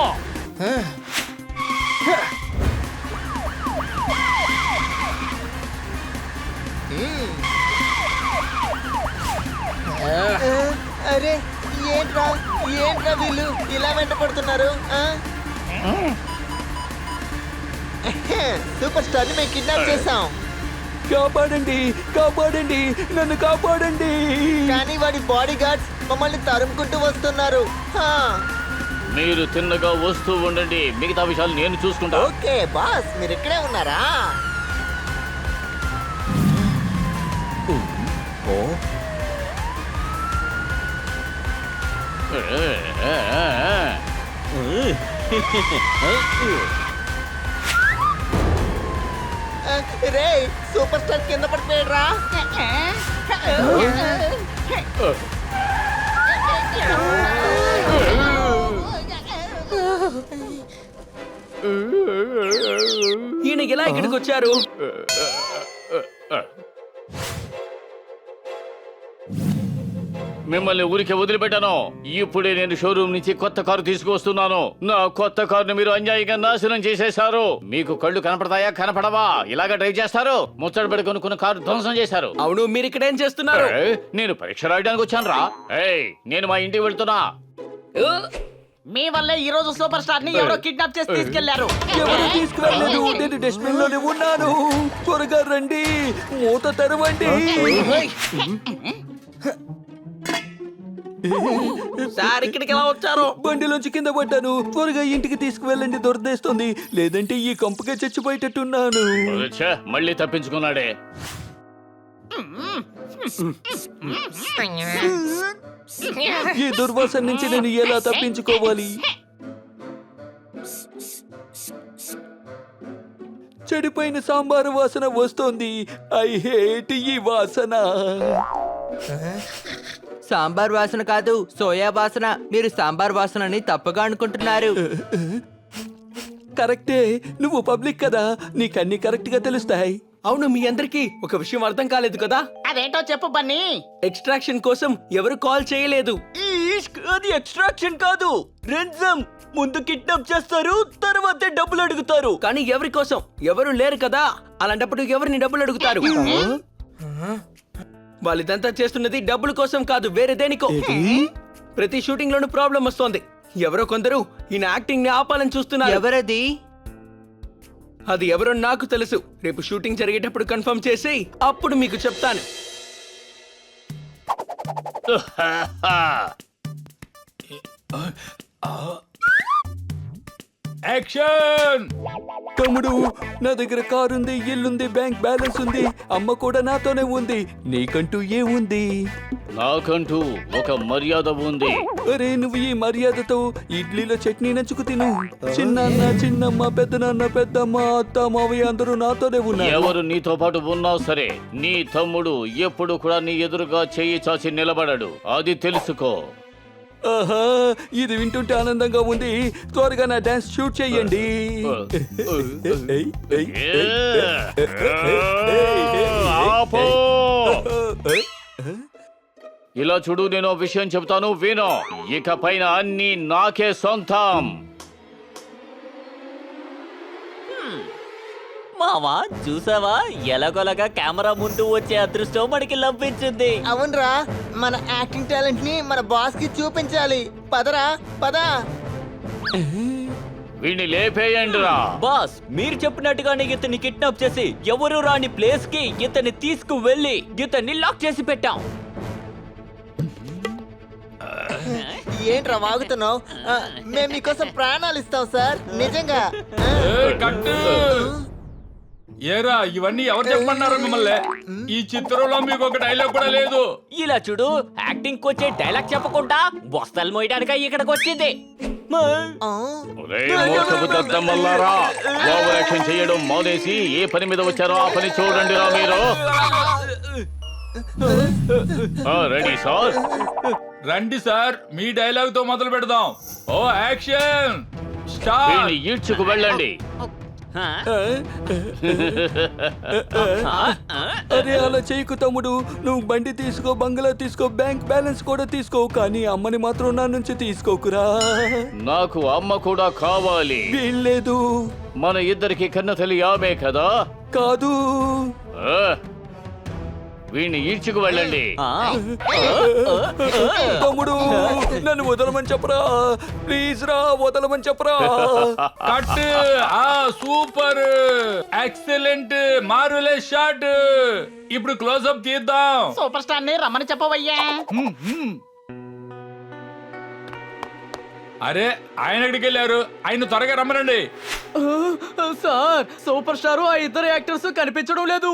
అరే ఏంట్రా ఏంట్రా వీళ్ళు ఇలా వెంట పడుతున్నారు? సూపర్ స్టార్ ని మేము కిడ్నాప్ చేసాం. కాపాడండి, కాపాడండి, నన్ను కాపాడండి. కానీ వాడి బాడీ గార్డ్స్ మమ్మల్ని తరుముకుంటూ వస్తున్నారు. మీరు తిన్నగా వస్తూ ఉండండి, మిగతా విషయాలు నేను చూసుకుంటా. ఓకే బాస్, మీరు ఇక్కడే ఉన్నారా? రే సూపర్ స్టార్ కింద పడిపోయాడు రా. ఈయన ఎలా ఇక్కడికి వచ్చారు? మిమ్మల్ని ఊరికే వదిలిపెట్టాను. ఇప్పుడే నేను షోరూమ్ నుంచి కొత్త కారు తీసుకువస్తున్నాను. నా కొత్త కారుని మీరు అన్యాయంగా నాశనం చేసేశారు. మీకు కళ్ళు కనపడతాయా కనపడవా? ఇలాగా డ్రైవ్ చేస్తారు? ముచ్చట పెట్టి కొనుక్కున్న కారు ధ్వంసం చేశారు. అవును, మీరు ఇక్కడ ఏం చేస్తున్నారు? నేను పరీక్ష రాయడానికి వచ్చాను రా. నేను మా ఇంటికి వెళ్తున్నా. మీ వల్లే ఈ రోజు సూపర్ స్టార్ ని ఎవరో కిడ్నాప్ చేసి తీసుకెళ్లారు. ఎవరు తీసుకురాలేదు, నేను డస్ట్బిన్ లోనే ఉన్నాను. త్వరగా రండి, మూత తెరవండి. సార్ ఇక్కడికి ఎలా వచ్చారు? బండిలోంచి కింద పడ్డాను. త్వరగా ఇంటికి తీసుకువెళ్ళండి, దొరదేస్తుంది. లేదంటే ఈ కంపకే చచ్చిపోయేటట్టున్నాను. ఛే, మళ్ళీ తప్పించుకున్నాడే. ఈ దుర్వాసన నుంచి నేను ఎలా తప్పించుకోవాలి? చెడిపోయిన సాంబారు వాసన వస్తోంది. ఐ హేట్ ఈ వాసన. సాంబార్ వాసన కాదు, సోయా వాసన. మీరు సాంబార్ వాసనని తప్పుగా అనుకుంటున్నారు. కరెక్టే, నువ్వు పబ్లిక్ కదా, నీకన్నీ కరెక్ట్ గా తెలుస్తాయి. అవును, మీ అందరికి ఒక విషయం అర్థం కాలేదు కదా? అదేంటో చెప్పు బన్నీ. ఎక్స్ట్రాక్షన్ కోసం ఎవరు కాల్ చేయలేదు. అది ఎక్స్ట్రాక్షన్ కాదు, రెంజమ్. ముందు కిడ్నాప్ చేస్తారు, తర్వాత డబ్బులు అడుగుతారు. కానీ ఎవరి కోసం? ఎవరు లేరు కదా, అలాంటప్పుడు ఎవరిని డబ్బులు అడుగుతారు? వాళ్ళిదంతా చేస్తున్నది డబ్బుల కోసం కాదు, వేరే దేనికో. ప్రతి షూటింగ్ లోనూ ప్రాబ్లం వస్తోంది. ఎవరో కొందరు ఈయన యాక్టింగ్ ని ఆపాలని చూస్తున్నారు. ఎవరది? అది ఎవరో నాకు తెలుసు. రేపు షూటింగ్ జరిగేటప్పుడు కన్ఫర్మ్ చేసి అప్పుడు మీకు చెప్తాను. యాక్షన్! తమ్ముడు, నా దగ్గర కారు ఉంది, ఇల్లుంది, బ్యాంక్ బ్యాలెన్స్ ఉంది, అమ్మ కూడా నాతోనే ఉంది. నీకంటూ ఏముంది? నాకంటూ ఒక మర్యాద ఉంది. అరే, నువ్వు ఈ మర్యాదతో ఇడ్లీలో చట్నీ నంచుకు తిను. చిన్నాన్న, చిన్నమ్మ, పెద్దనాన్న, పెద్దమ్మ, అత్త, మావయ్య అందరూ నాతోనే ఉన్నారు. ఎవరు నీతో పాటు ఉన్నా సరే, నీ తమ్ముడు ఎప్పుడు కూడా నీ ఎదురుగా చెయ్యి చాచి నిలబడడు. అది తెలుసుకో. ఆహా, ఇది వింటుంటే ఆనందంగా ఉంది. త్వరగా నా డాన్స్ షూట్ చెయ్యండి. ఆపో! ఇలా చూడు, నేను విషయం చెబుతాను, వినో. ఇక పైన అన్ని నాకే సొంతం. మావా, చూసావా ఎలాగోలాగా కెమెరా ముందు వచ్చే అదృష్టం మనకి లభించింది. అవునరా, మన యాక్టింగ్ టాలెంట్ ని మన బాస్ కి చూపించాలి. పదరా పద. వీడిని లేపేయండి రా. బాస్, మీరు చెప్పినట్టుగానే ఇతన్ని కిడ్నాప్ చేసి ఎవరు రాని ప్లేస్ కి ఇతన్ని తీసుకువెళ్ళి ఇతన్ని లాక్ చేసి పెట్టాం. ఏంట్రా వాగుతున్నావు? మేము మీకోసం ప్రాణాలు ఇస్తాం సార్, నిజంగా. కట్టు! ఏరా, ఇవన్నీ ఎవరు చెప్పమన్నారు మిమ్మల్ని? ఈ చిత్రంలో మీకు ఒక డైలాగ్ కూడా లేదు. ఇలా చూడు, యాక్టింగ్ వచ్చే డైలాగ్ చెప్పకుండా బొస్తలు మోయడానిక ఇక్కడికి వచ్చింది. ఒరేయ్ మూర్ఖపు దద్దమ్మల్లారా, ఓవర్ యాక్షన్ చేయడం మానేసి ఏ పని మీద వచ్చారో ఆ పని చూడండి రా మీరు. Ready sir? రండి సార్, మీ డైలాగ్ తో మొదలు పెడదాం. ఓ యాక్షన్ స్టార్ట్! వీడిని ఈడ్చుకు వెళ్ళండి. అరే, అలా చేయకు తమ్ముడు. నువ్వు బండి తీసుకో, బంగ్లా తీసుకో, బ్యాంక్ బ్యాలెన్స్ కూడా తీసుకో, కానీ అమ్మని మాత్రం నా నుంచి తీసుకోకురా. నాకు అమ్మ కూడా కావాలి. వీల్లేదు. మన ఇద్దరికి కన్న తల్లి ఆమె కదా? కాదు. వీడిని ఈడ్చుకు వెళ్ళండి. తమ్ముడు, నన్ను వదలమని చెప్పరా, ప్లీజ్ రా, వదలమని చెప్పరా. Cut! Super, excellent, marvellous shot. ఇప్పుడు క్లోజ్అప్ తీద్దాం. సూపర్ స్టార్ ని రమ్మని చెప్పవయ్యా. అరే ఆయన ఎక్కడికి వెళ్ళారు? ఆయన త్వరగా రమ్మనండి. సార్ సూపర్ స్టార్ ఆ ఇద్దరు యాక్టర్స్ కనిపించడం లేదు.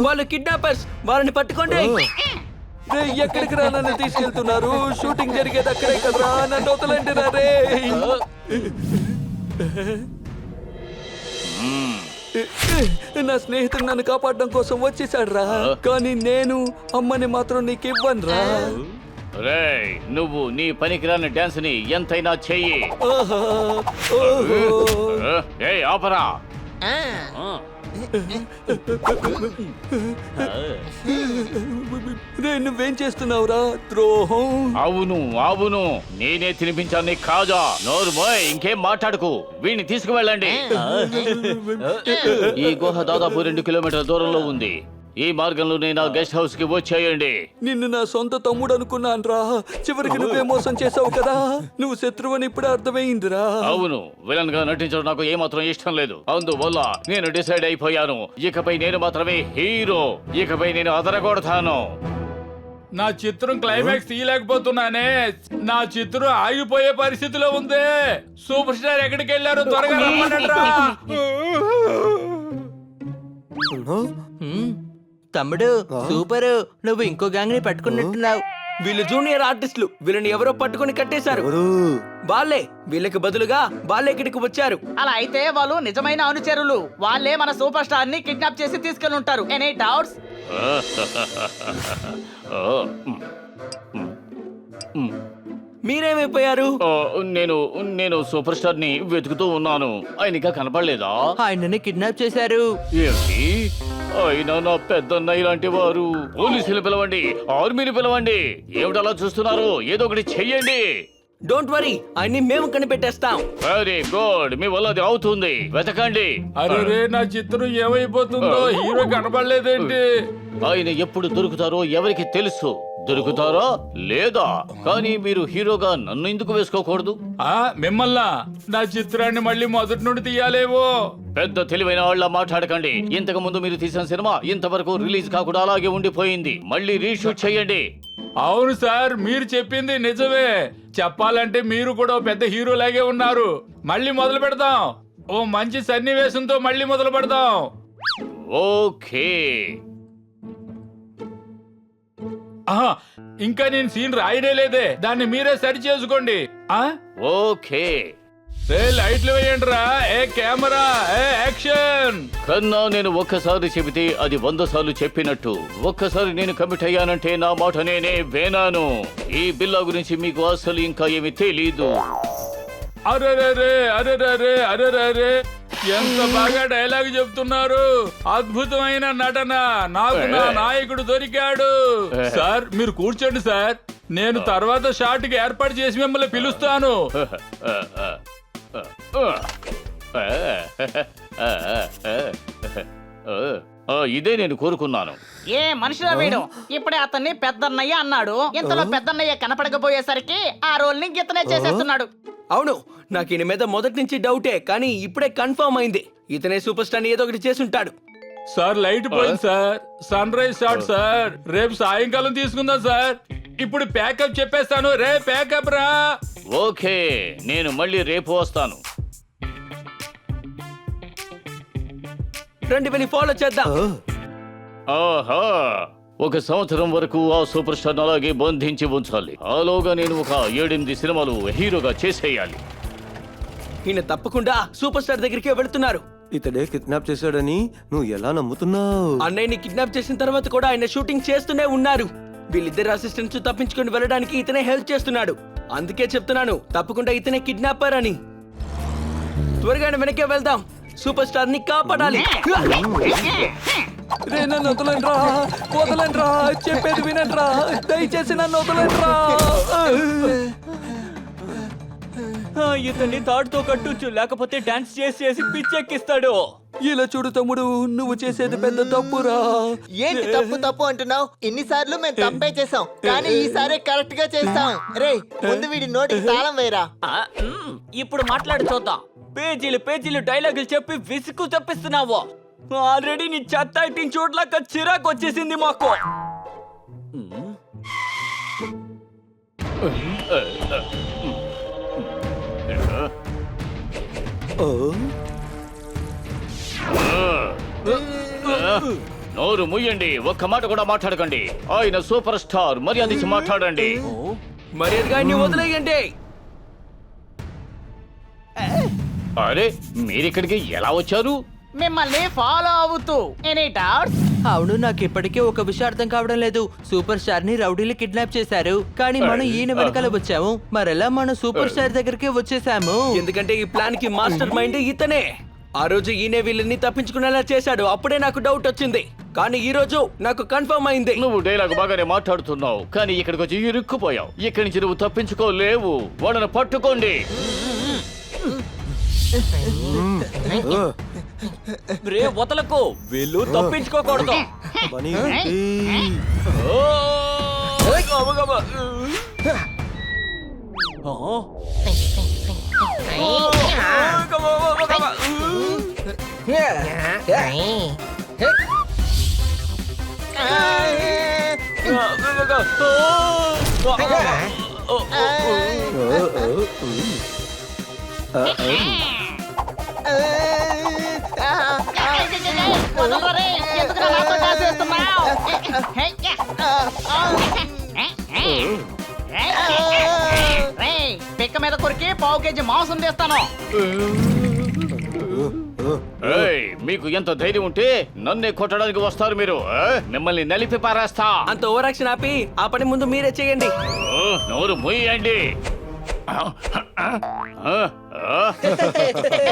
వాళ్ళు కిడ్నాపర్స్, వాళ్ళని పట్టుకోండి. రేయ్, ఎక్కడికి రా నన్ను తీసుకెళ్తున్నారు? షూటింగ్ జరిగేది అక్కడే కదరా, నన్ను వదలండి రా రే. నా స్నేహితుడు నన్ను కాపాడడం కోసం వచ్చేసాడు రా, కానీ నేను అమ్మని మాత్రం నీకు ఇవ్వను రా. రేయ్, నువ్వు నీ పనికిరాని డాన్స్ ని ఎంతైనా చెయ్యి. ఏయ్ ఆపరా. రే, నువ్వేం చేస్తున్నావురా? ద్రోహం. అవును అవును, నేనే తినిపించాను కాదా. నోరు మోయ్, ఇంకేం మాట్లాడుకు. వీడిని తీసుకువెళ్ళండి. ఈ గుహ దాదాపు 2 కిలోమీటర్ల దూరంలో ఉంది. ఈ మార్గంలోనే నా గెస్ట్ హౌస్ కి వచ్చేయండి. నిన్ను నా సొంత తమ్ముడు అనుకున్నాను రా, చివరికి నువ్వే మోసం చేసావు కదా. నువ్వు శత్రువని ఇప్పుడే అర్థమైందిరా. అవును, విలన్ గా నటించడం నాకు ఏమాత్రం ఇష్టం లేదు. అందువల్ల నేను డిసైడ్ అయిపోయాను, ఇకపై నేను మాత్రమే హీరో. ఇకపై నేను అదరగొడతాను. నా చిత్రం క్లైమాక్స్ తీయలేకపోతున్నానే. నా చిత్రం ఆగిపోయే పరిస్థితిలో ఉంది. సూపర్ స్టార్ ఎక్కడికి వెళ్ళారు? త్వరగా రమ్మనండ్రా. తమ్ముడు సూపర్, నువ్వు ఇంకో గ్యాంగ్ ని పట్టుకున్నట్టున్నావు. వీళ్ళు జూనియర్ ఆర్టిస్టులు, వీళ్ళని ఎవరో పట్టుకొని కట్టేశారు. వాళ్ళే, వీళ్ళకి బదులుగా వాళ్ళే ఇక్కడికి వచ్చారు. అలా అయితే వాళ్ళు నిజమైన అనుచరులు. వాళ్ళే మన సూపర్ స్టార్ ని కిడ్నాప్ చేసి తీసుకెళ్ళి ఉంటారు. Any doubts? మీరేమైపోయారు? నేను నేను సూపర్ స్టార్ ని వెతుకుతూ ఉన్నాను. ఆయన ఇంకా కనపడలేదా? ఆయనని కిడ్నాప్ చేశారు. ఏంటి? ఆయన నా పెద్దన్నయ్య లాంటి వారు. పోలీసులు పిలవండి, ఆర్మీని పిలవండి. ఏమిటలా చూస్తున్నారు? ఏదో ఒకటి చెయ్యండి. డోంట్ వరీ, ఆయన్ని మేము కనిపెట్టేస్తాం. వెరీ గుడ్, మీ వల్ల అది అవుతుంది. వెతకండి. అరే నా చిత్రం ఏమైపోతుందో. హీరో కనబడలేదేంటి? ఆయన ఎప్పుడు దొరుకుతారో ఎవరికి తెలుసు. దొరుకుతారా లేదా? కానీ మీరు హీరోగా నన్ను ఎందుకు వేసుకోకూడదు? మిమ్మల్ని నా చిత్రాన్ని మళ్ళీ మొదటి నుండి తీయాలేవో. పెద్ద తెలివైన వాళ్ళ మాట్లాడకండి. ఇంతకు ముందు మీరు తీసిన సినిమా ఇంతవరకు రిలీజ్ కాకుండా అలాగే ఉండిపోయింది. మళ్ళీ రీషూట్ చేయండి. అవును సార్, మీరు చెప్పింది నిజమే. చెప్పాలంటే మీరు కూడా పెద్ద హీరో లాగే ఉన్నారు. మళ్ళీ మొదలు పెడదాం. ఓ మంచి సన్నివేశంతో మళ్ళీ మొదలు పెడదాం. ఓకే. ఇంకా నేను సీన్ రాయనే లేదే, దాన్ని మీరే సరి చేసుకోండి. ఓకే. లైట్లు వేయండి రా. ఏ కెమెరా, ఏ యాక్షన్. కన్నా నేను ఒక్కసారి చెబితే అది 100 సార్లు చెప్పినట్టు. ఒక్కసారి నేను కమిట్ అయ్యానంటే నా మాట నేనే వేనాను. ఈ బిల్లా గురించి మీకు అసలు ఇంకా ఏమి తెలీదు. అరెరే అరెరే అరెరే, ఎంత బాగా డైలాగ్ చెప్తున్నారు. అద్భుతమైన నటన. నాకు నా నాయకుడు దొరికాడు. సార్ మీరు కూర్చోండి సార్, నేను తర్వాత షాట్ కి ఏర్పాటు చేసి మిమ్మల్ని పిలుస్తాను. ఇదే నేను కోరుకున్నాను. ఏ మనిషిలో వీడు ఇప్పుడే అతన్ని పెద్దన్నయ్య అన్నాడు. ఇంతలో పెద్దన్నయ్య కనపడకపోయేసరికి ఆ రోల్ ని ఇతనే చేసేస్తున్నాడు. అవును, నాకు ఈయన మీద మొదటి నుంచి డౌటే, కానీ ఇప్పుడే కన్ఫర్మ్ అయింది. ఇతనే సూపర్ స్టార్ ఏదో ఒకటి చేసుంటాడు. సార్ లైట్ పోయింది sir. Sunrise shot sir. రేపు సాయంకాలం తీసుకుందాం సార్. ఇప్పుడు ప్యాకప్ చెప్పేస్తాను. రే ప్యాకప్ రా. ఓకే, నేను మళ్ళీ రేపు వస్తాను. రండి వెళ్ళి ఫాలో చేద్దాం. ఆహా, 1 సంవత్సరం వరకు ఆ సూపర్ స్టార్ అలాగే బంధించి ఉంచాలి. ఆలోగా నేను ఒక 7-8 సినిమాలు హీరోగా చేసేయాలి. ఈయన తప్పకుండా సూపర్ స్టార్ దగ్గరికే వెళ్తున్నారు. ఇతడే కిడ్నాప్ చేశాడని నువ్వు ఎలా నమ్ముతున్నావు? అన్నయ్యని కిడ్నాప్ చేసిన తర్వాత కూడా ఆయన షూటింగ్ చేస్తూనే ఉన్నారు. వీళ్ళిద్దరు అసిస్టెంట్స్ తప్పించుకొని వెళ్ళడానికి ఇతనే హెల్ప్ చేస్తున్నాడు. అందుకే చెప్తున్నాను, తప్పకుండా ఇతనే కిడ్నాపర్ అని. త్వరగానే వెనకే వెళ్దాం. సూపర్ స్టార్ ని కాపాడాలి. రే, నన్ను వదలండ్రా, వదలండ్రా, చెప్పేది వినండ్రా, దయచేసి నన్ను వదలండ్రా. ఇతన్ని తాడుతో కట్టొచ్చు, లేకపోతే డాన్స్ చేసి పిచ్చెక్కిస్తాడు. ఇలా చూడు తమ్ముడు, నువ్వు చేసేది పెద్ద తప్పురా. ఏంటి తప్పు అంటున్నావు? ఇన్నిసార్లు మేము తప్పే చేసాం, కానీ ఈసారి కరెక్ట్ గా చేస్తాం. రే, ముందు వీడి నోటికి తాళం వేరా. ఇప్పుడు మాట్లాడి చూద్దాం. పేజీలు డైలాగులు చెప్పి విసుగు తెప్పిస్తున్నావు. ఆల్రెడీ నీ చెత్త యాక్టింగ్ చూడలేక చిరాకు వచ్చేసింది మాకు. నోరు ముయ్యండి, ఒక్క మాట కూడా మాట్లాడకండి. ఆయన సూపర్ స్టార్, మర్యాద ఇచ్చి మాట్లాడండి. మర్యాదగా ఆయన్ని వదిలేయండి. అరే, మీరిక్కడికి ఎలా వచ్చారు? మిమ్మల్ని ఫాలో అవుతూ. Any doubts? అవును, నాకు ఇప్పటికే ఒక విషయం అర్థం కావడం లేదు. సూపర్ స్టార్ ని రౌడీలు కిడ్నాప్ చేశారు, కానీ మనం ఈయన వెనకాల వచ్చాము. మరెలా మనం సూపర్ స్టార్ దగ్గరికి వచ్చేసాము? ఎందుకంటే ఈ ప్లాన్ కి మాస్టర్ మైండ్ ఇతనే. ఆ రోజు ఈయనే వీళ్ళని తప్పించుకునేలా చేశాడు. అప్పుడే నాకు డౌట్ వచ్చింది, కానీ ఈ రోజు నాకు కన్ఫర్మ్ అయింది. నువ్వు డైలాగ్ బాగానే మాట్లాడుతున్నావు, కానీ ఇక్కడికి వచ్చి ఇరుక్కుపోయావు. ఇక్కడి నుంచి నువ్వు తప్పించుకోలేవు. వాళ్ళని పట్టుకోండి. రే వదలకు, వీళ్ళు తప్పించుకోకూడదు. బనీ ఓ! గబగబ. ఆ? గబగబ. వదలరే, ఎందుకురా నాతో డాన్స్ చేస్తున్నావ్? రేయ్, పిక్క మీద కొరికి పావు కేజీ మాంసం తీస్తాను. ఏయ్, మీకు ఎంత ధైర్యం ఉంటే నన్నే కొట్టడానికి వస్తారు మీరు? మిమ్మల్ని నలిపి పారేస్తా. అంత ఓవరాక్షన్ ఆపి ఆ పని ముందు మీరే చేయండి. నోరు మూయండి.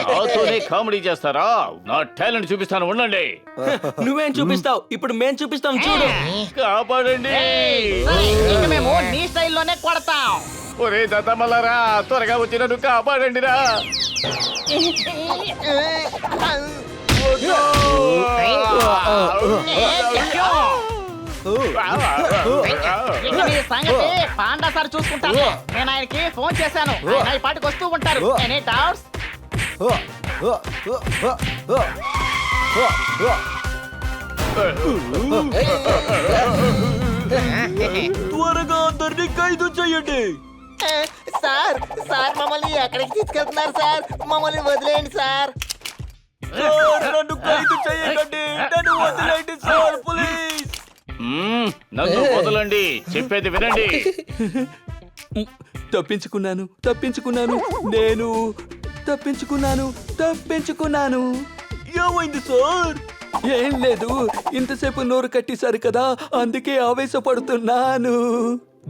నాతోనే కామెడీ చేస్తారా? నా టాలెంట్ చూపిస్తాను, ఉండండి. నువ్వేం చూపిస్తావు? ఇప్పుడు మేం చూపిస్తాం, చూడు. కాపాడండి. ఇక మేము నీ స్టైల్లోనే కొడతాం. ఒరే దద్దమల్లారా, త్వరగా వచ్చి నన్ను కాపాడండిరా. ఇక మీ సంగతి పాండా సార్ చూసుకుంటాను. నేను ఆయనకి ఫోన్ చేశాను, ఆయన ఈ పాటికి వస్తూ ఉంటారు. Any doubts? త్వరగా అందరినీ ఖైదు చేయండి. సార్ సార్ మమ్మల్ని ఎక్కడికి తీసుకెళ్తున్నారు సార్? మమ్మల్ని వదిలేయండి సార్. సార్, నన్ను ఖైదు చేయకండి. నన్ను వదిలేయండి సార్, ప్లీజ్. నన్ను వదలండి, చెప్పేది వినండి. తప్పించుకున్నాను, తప్పించుకున్నాను, నేను తప్పించుకున్నాను. ఏమైంది సార్? ఏం లేదు, ఇంతసేపు నోరు కట్టేశారు కదా, అందుకే ఆవేశపడుతున్నాను.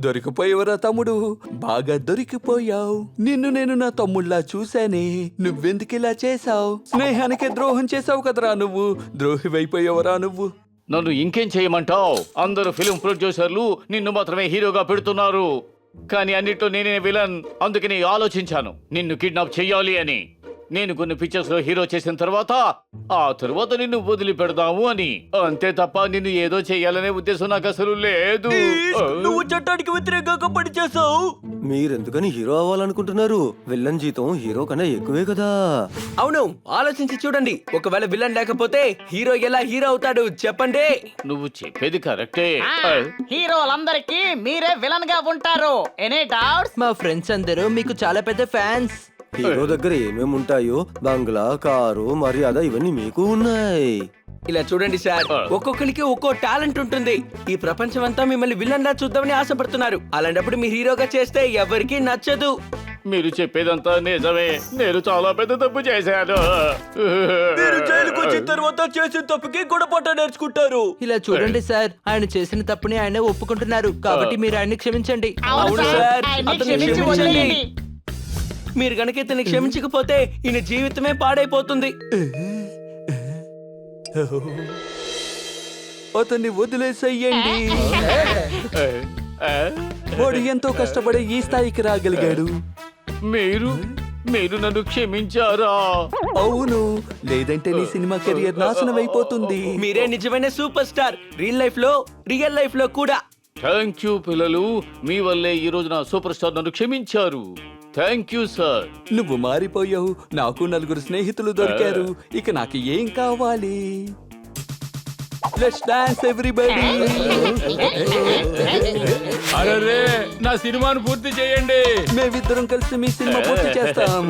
దొరికిపోయేవరా తమ్ముడు, బాగా దొరికిపోయావు. నిన్ను నేను నా తమ్ముళ్ళ చూశానే. నువ్వెందుకిలా చేశావు? స్నేహానికి ద్రోహం చేశావు కదరా నువ్వు. ద్రోహివైపోయావరా నువ్వు. నన్ను ఇంకేం చేయమంటావు? అందరూ ఫిలిం ప్రొడ్యూసర్లు నిన్ను మాత్రమే హీరోగా పెడుతున్నారు, కానీ అన్నిట్లో నేనే విలన్. అందుకని ఆలోచించాను నిన్ను కిడ్నాప్ చెయ్యాలి అని. నేను కొన్ని పిక్చర్స్ లో హీరో చేసిన తర్వాత ఆ తర్వాత నిన్ను వదిలి పెడదాము అని. అంతే తప్ప నిన్ను ఏదో చెయ్యాలనే ఉద్దేశం నాకు అసలు లేదు. నువ్వు చట్టానికి వ్యతిరేకంగా పని చేసావు. మీరెందుకని హీరో అవ్వాలనుకుంటున్నారు? విల్లన్ జీతం హీరో కన్నా ఎక్కువే కదా. అవును, ఆలోచించి చూడండి. ఒకవేళ విలన్ లేకపోతే హీరో ఎలా హీరో అవుతాడు చెప్పండి. నువ్వు చెప్పేది కరెక్టే. హీరోలందరికీ మీరే విలన్ గా ఉంటారు. Any doubts? మా ఫ్రెండ్స్ అందరూ మీకు చాలా పెద్ద ఫ్యాన్స్. హీరో దగ్గర ఏమేమి ఉంటాయో, బంగ్లా, కారు, మర్యాద ఇవన్నీ మీకు ఉన్నాయి. ఇలా చూడండి సార్, ఒక్కొక్కరికి ఒక్కో టాలెంట్ ఉంటుంది. ఈ ప్రపంచం అంతా మిమ్మల్ని విలన్ లా చూద్దామని ఆశపడుతున్నారు. అలాంటప్పుడు మీరు హీరోగా చేస్తే ఎవరికీ నచ్చదు. మీరు చెప్పేదంతా నిజమే. నేను చాలా పెద్ద తప్పు చేశాను. మీరు జైలుకు వచ్చిన తర్వాత చేసిన తప్పుకి గుణపాఠం నేర్చుకుంటారు. ఇలా చూడండి సార్, ఆయన చేసిన తప్పుని ఆయన ఒప్పుకుంటున్నారు, కాబట్టి మీరు ఆయన్ని క్షమించండి. అవును సార్, ఆయన్ని అతన్ని క్షమించి క్షమించండి. వదిలేయండి. మీరు గనక ఇతన్ని క్షమించకపోతే ఈయన జీవితమే పాడైపోతుంది. అతన్ని వదిలేసయ్యండి. వాడు ఎంతో కష్టపడి ఈ స్థాయికి రాగలిగాడు. మీరు నన్ను క్షమించారా? అవును, లేదంటే నీ సినిమా కెరియర్ నాశనం అయిపోతుంది. మీరే నిజమైన సూపర్ స్టార్, రియల్ లైఫ్ లో కూడా. థ్యాంక్ యూ పిల్లలు, మీ వల్లే ఈ రోజు నా సూపర్ స్టార్ నన్ను క్షమించారు. Thank you sir. నువ్వు మారిపోయావు, నాకు 4 స్నేహితులు దొరికారు. ఇక నాకు ఏం కావాలి? Let's dance everybody. అరే నా సినిమాను పూర్తి చేయండి. మేమిద్దరం కలిసి మీ సినిమా పూర్తి చేస్తాం.